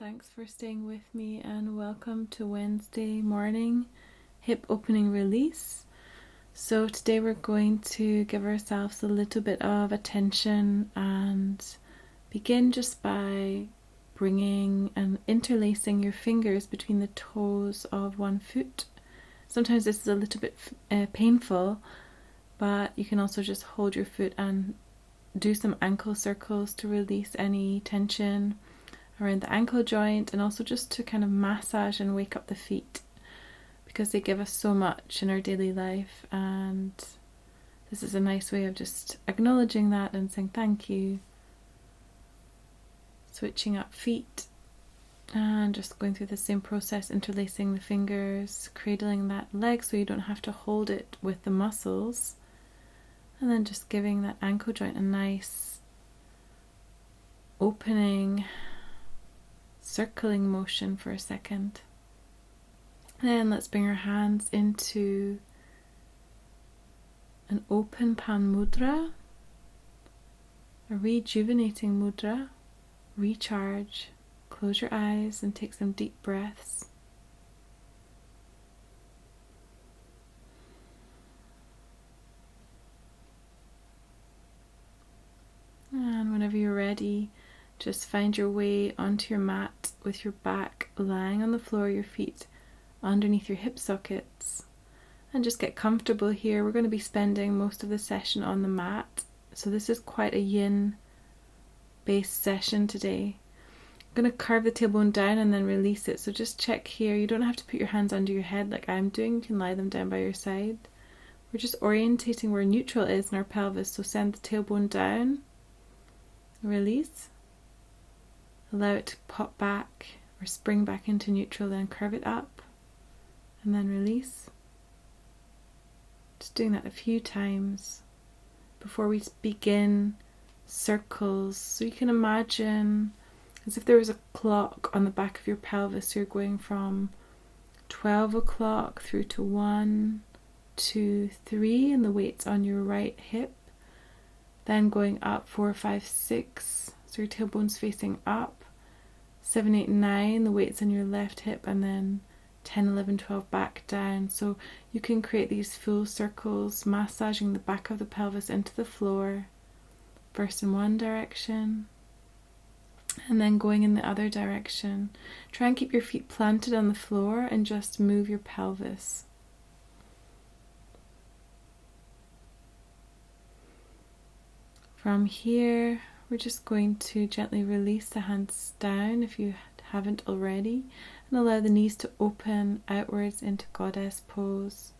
Thanks for staying with me and welcome to Wednesday morning hip opening release. So today we're going to give ourselves a little bit of attention and begin just by bringing and interlacing your fingers between the toes of one foot. Sometimes this is a little bit painful, but you can also just hold your foot and do some ankle circles to release any tension around the ankle joint, and also just to kind of massage and wake up the feet because they give us so much in our daily life, and this is a nice way of just acknowledging that and saying thank you. Switching up feet and just going through the same process, interlacing the fingers, cradling that leg so you don't have to hold it with the muscles, and then just giving that ankle joint a nice opening circling motion for a second. Then let's bring our hands into an open palm mudra, a rejuvenating mudra. Recharge, close your eyes and take some deep breaths. And whenever you're ready, just find your way onto your mat with your back lying on the floor, your feet underneath your hip sockets, and just get comfortable here. We're going to be spending most of the session on the mat, so this is quite a yin based session today. I'm going to curve the tailbone down and then release it, so just check here. You don't have to put your hands under your head like I'm doing, you can lie them down by your side. We're just orientating where neutral is in our pelvis, so send the tailbone down, release. Allow it to pop back or spring back into neutral, then curve it up and then release. Just doing that a few times before we begin circles. So you can imagine as if there was a clock on the back of your pelvis. So you're going from 12 o'clock through to 1, 2, 3, and the weight's on your right hip. Then going up 4, 5, 6. So your tailbone's facing up. 7, 8, 9, the weight's on your left hip, and then 10, 11, 12 back down. So you can create these full circles, massaging the back of the pelvis into the floor, first in one direction, and then going in the other direction. Try and keep your feet planted on the floor and just move your pelvis. From here, we're just going to gently release the hands down if you haven't already, and allow the knees to open outwards into goddess pose.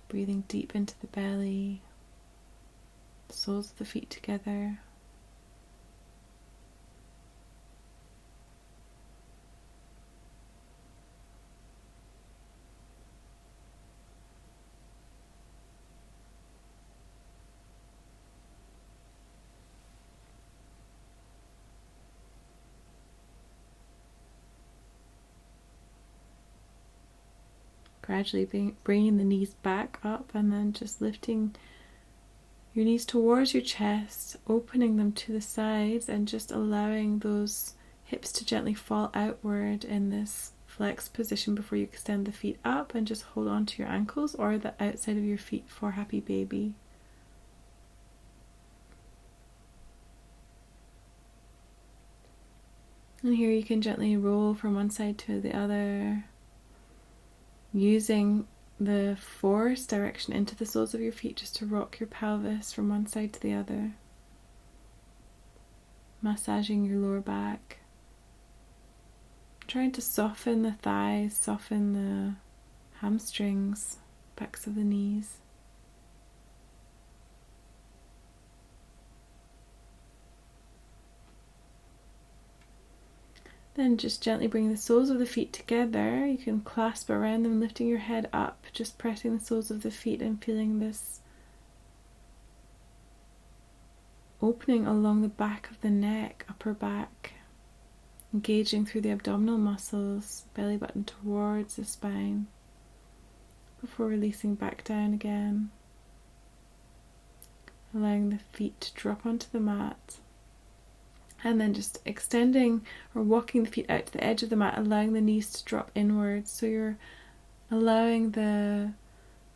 Breathing deep into the belly, the soles of the feet together. Gradually bringing the knees back up and then just lifting your knees towards your chest, opening them to the sides, and just allowing those hips to gently fall outward in this flex position before you extend the feet up, and just hold on to your ankles or the outside of your feet for happy baby. And here you can gently roll from one side to the other, using the force direction into the soles of your feet just to rock your pelvis from one side to the other, massaging your lower back, trying to soften the thighs, soften the hamstrings, backs of the knees. Then just gently bring the soles of the feet together. You can clasp around them, lifting your head up, just pressing the soles of the feet and feeling this opening along the back of the neck, upper back, engaging through the abdominal muscles, belly button towards the spine, before releasing back down again. Allowing the feet to drop onto the mat. And then just extending or walking the feet out to the edge of the mat, allowing the knees to drop inwards. So you're allowing the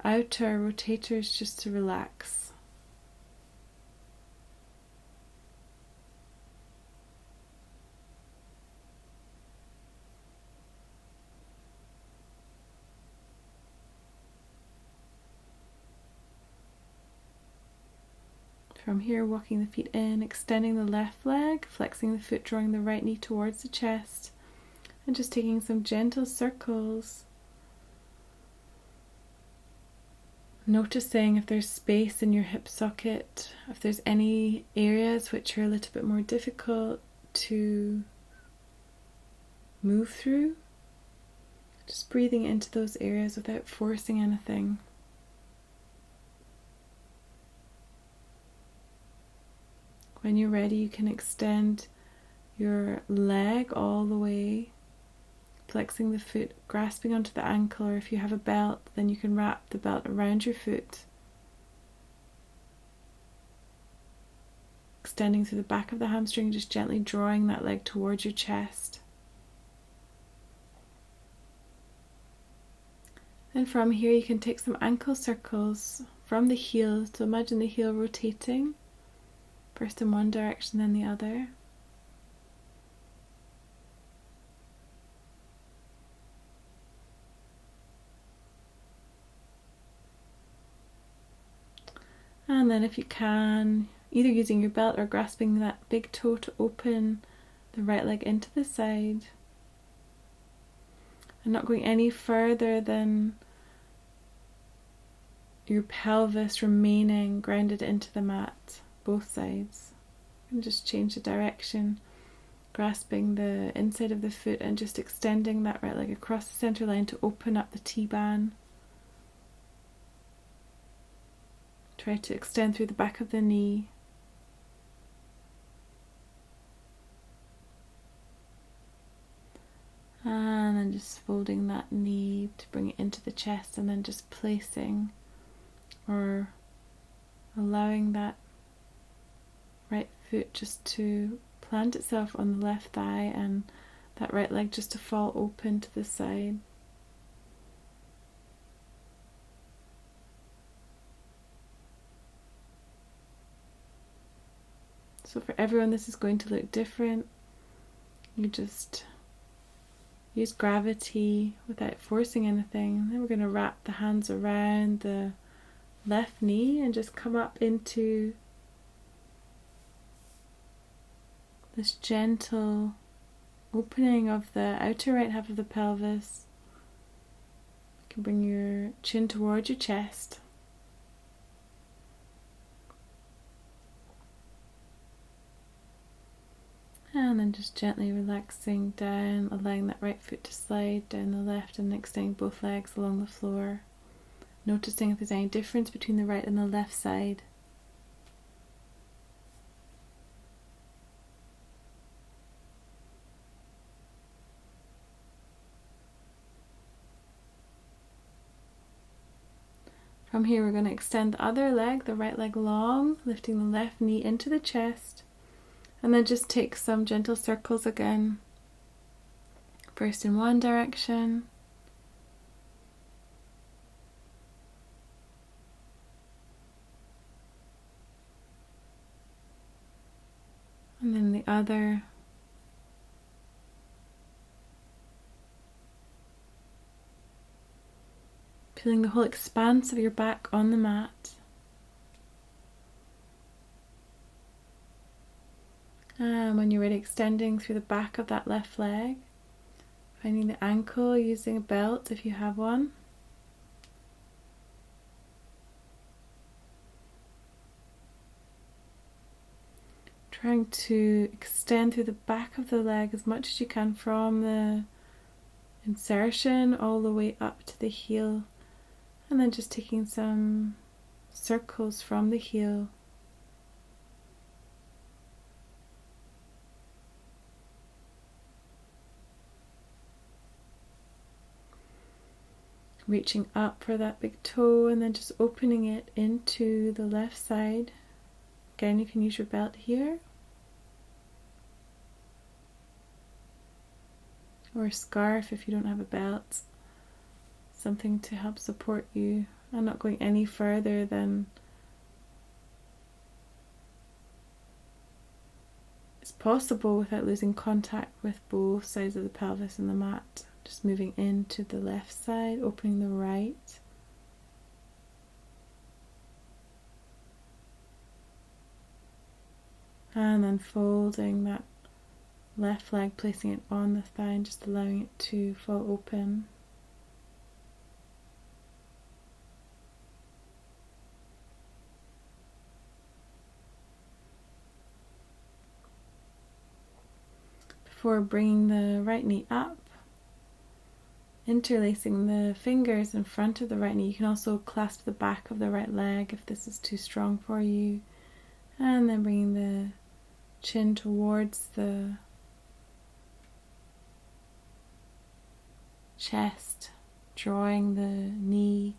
outer rotators just to relax. From here, walking the feet in, extending the left leg, flexing the foot, drawing the right knee towards the chest, and just taking some gentle circles. Noticing if there's space in your hip socket, if there's any areas which are a little bit more difficult to move through. Just breathing into those areas without forcing anything. When you're ready, you can extend your leg all the way, flexing the foot, grasping onto the ankle, or if you have a belt, then you can wrap the belt around your foot. Extending through the back of the hamstring, just gently drawing that leg towards your chest. And from here, you can take some ankle circles from the heel. So imagine the heel rotating, first in one direction, then the other. And then if you can, either using your belt or grasping that big toe to open the right leg into the side. And not going any further than your pelvis remaining grounded into the mat, both sides. And just change the direction, grasping the inside of the foot and just extending that right leg across the center line to open up the T-band. Try to extend through the back of the knee. And then just folding that knee to bring it into the chest, and then just placing or allowing that right foot just to plant itself on the left thigh and that right leg just to fall open to the side. So for everyone this is going to look different. You just use gravity without forcing anything. Then we're going to wrap the hands around the left knee and just come up into this gentle opening of the outer right half of the pelvis. You can bring your chin towards your chest. And then just gently relaxing down, allowing that right foot to slide down the left and extending both legs along the floor. Noticing if there's any difference between the right and the left side. From here we're going to extend the other leg, the right leg long, lifting the left knee into the chest. And then just take some gentle circles again. First in one direction. And then the other. Feeling the whole expanse of your back on the mat. And when you're ready, extending through the back of that left leg, finding the ankle, using a belt if you have one. Trying to extend through the back of the leg as much as you can from the insertion all the way up to the heel, and then just taking some circles from the heel. Reaching up for that big toe and then just opening it into the left side. Again, you can use your belt here. or a scarf if you don't have a belt, something to help support you. I'm not going any further than it's possible without losing contact with both sides of the pelvis and the mat. Just moving into the left side, opening the right. And then folding that left leg, placing it on the thigh and just allowing it to fall open. Before bringing the right knee up, interlacing the fingers in front of the right knee. You can also clasp the back of the right leg if this is too strong for you. And then bringing the chin towards the chest, drawing the knee,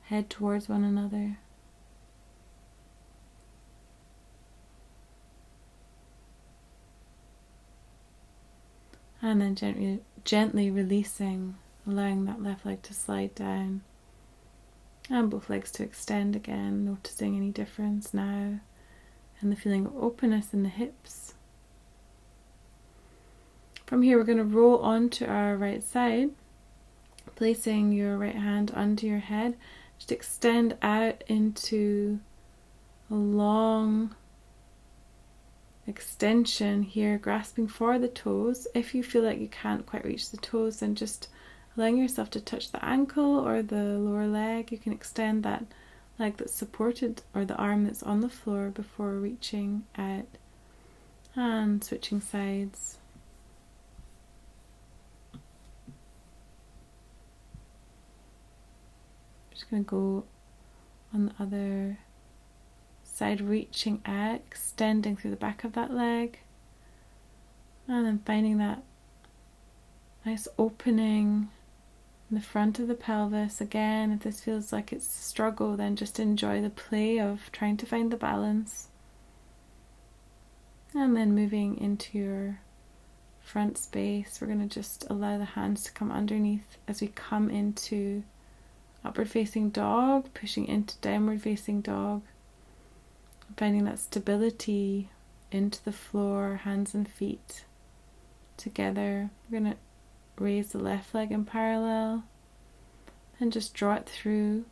head towards one another. And then gently releasing, allowing that left leg to slide down and both legs to extend again, noticing any difference now and the feeling of openness in the hips. From here we're going to roll onto our right side, placing your right hand under your head. Just extend out into a long extension here, grasping for the toes. If you feel like you can't quite reach the toes, then just allowing yourself to touch the ankle or the lower leg. You can extend that leg that's supported or the arm that's on the floor before reaching out and switching sides. Just going to go on the other side, reaching out, extending through the back of that leg, and then finding that nice opening in the front of the pelvis. Again, if this feels like it's a struggle, then just enjoy the play of trying to find the balance. And then moving into your front space, we're going to just allow the hands to come underneath as we come into upward facing dog, pushing into downward facing dog. Finding that stability into the floor, hands and feet together. We're going to raise the left leg in parallel and just draw it through.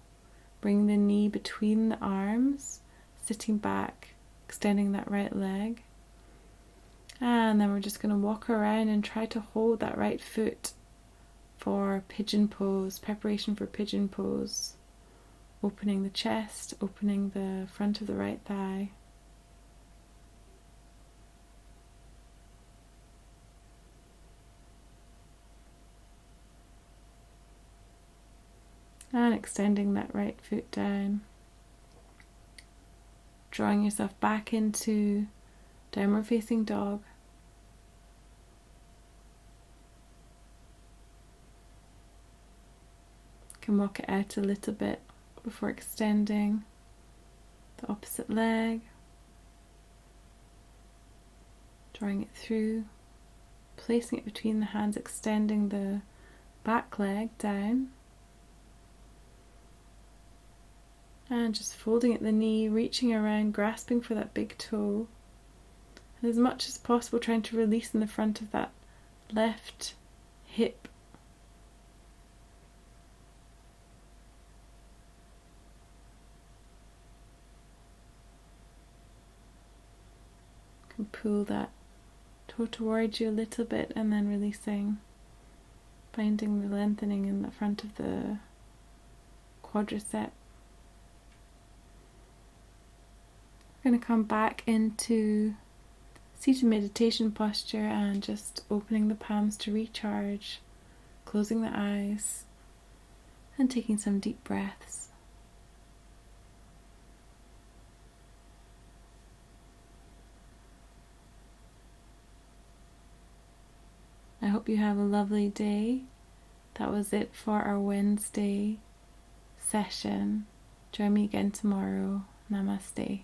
Bring the knee between the arms, sitting back, extending that right leg. And then we're just going to walk around and try to hold that right foot for pigeon pose, preparation for pigeon pose. Opening the chest, opening the front of the right thigh. And extending that right foot down. Drawing yourself back into downward facing dog. You can walk it out a little bit before extending the opposite leg, drawing it through, placing it between the hands, extending the back leg down, and just folding at the knee, reaching around, grasping for that big toe, and as much as possible trying to release in the front of that left hip. Pull that toe towards you a little bit and then releasing, finding the lengthening in the front of the quadricep. We're going to come back into seated meditation posture and just opening the palms to recharge, closing the eyes and taking some deep breaths. I hope you have a lovely day. That was it for our Wednesday session. Join me again tomorrow. Namaste.